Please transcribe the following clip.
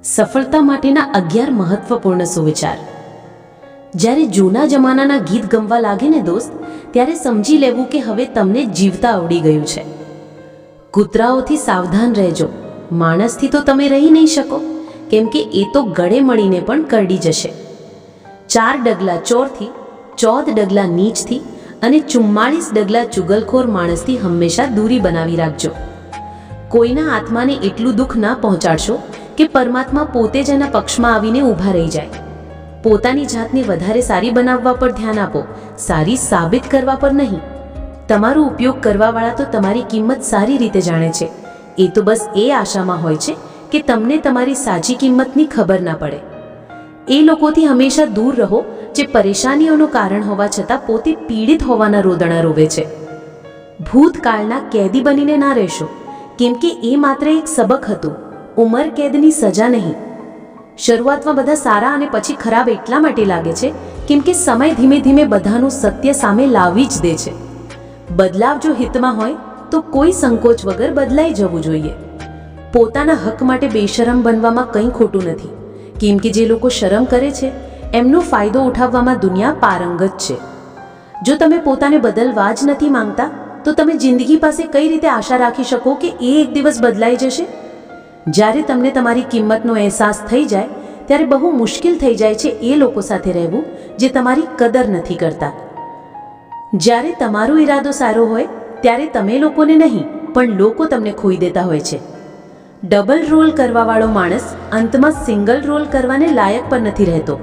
સફળતા માટેના 11 મહત્વપૂર્ણ સુવિચાર. જ્યારે જૂના જમાનાના ગીત ગમવા લાગે ને દોસ્ત, ત્યારે સમજી લેવું કે હવે તમને જીવતા આવડી ગયું છે. કૂતરાઓથી સાવધાન રહેજો, માણસથી તો તમે રહી નહીં શકો, કેમ કે એ તો ગળે મળીને પણ કરડી જશે. 4 ડગલા ચોરથી, 14 ડગલા નીચથી અને 44 ડગલા ચુગલખોર માણસથી હંમેશા દૂરી બનાવી રાખજો. કોઈના આત્માને એટલું દુઃખ ના પહોંચાડશો કે પરમાત્મા પોતે જ એના પક્ષમાં આવીને ઊભા રહી જાય. પોતાની જાતને વધારે સારી બનાવવા પર ધ્યાન આપો, સારી સાબિત કરવા પર નહીં. તમારો ઉપયોગ કરવાવાળા તો તમારી કિંમત સારી રીતે જાણે છે. એ તો બસ એ આશામાં હોય છે કે તમને તમારી સાચી કિંમતની ખબર ના પડે. એ લોકોથી હંમેશા દૂર રહો જે પરેશાનીઓનું કારણ હોવા છતાં પોતે પીડિત હોવાના રોદણા રોવે છે. ભૂતકાળના કેદી બનીને ના રહેશો, કેમ કે એ માત્ર એક સબક હતું, ઉંમર કેદની સજા નહીં. શરૂઆતમાં બધા સારા અને પછી ખરાબ એટલા માટે લાગે છે કેમ કે સમય ધીમે ધીમે બધાનું સત્ય સામે લાવી જ દે છે. બદલાવ જો હિતમાં હોય તો કોઈ સંકોચ વગર બદલાઈ જવું જોઈએ. પોતાના હક માટે બેશરમ બનવામાં કંઈ ખોટું નથી, કેમ કે જે લોકો શરમ કરે છે એમનો ફાયદો ઉઠાવવામાં દુનિયા પારંગત છે. જો તમે પોતાને બદલવા જ નથી માંગતા તો તમે જિંદગી પાસે કઈ રીતે આશા રાખી શકો કે એ એક દિવસ બદલાઈ જશે? જ્યારે તમને તમારી કિંમતનો અહેસાસ થઈ જાય ત્યારે બહુ મુશ્કેલ થઈ જાય છે એ લોકો સાથે રહેવું જે તમારી કદર નથી કરતા. જ્યારે તમારો ઈરાદો સારો હોય ત્યારે તમે લોકોને નહીં પણ લોકો તમને ખોઈ દેતા હોય છે. ડબલ રોલ કરવાવાળો માણસ અંતમાં સિંગલ રોલ કરવાને લાયક પણ નથી રહેતો.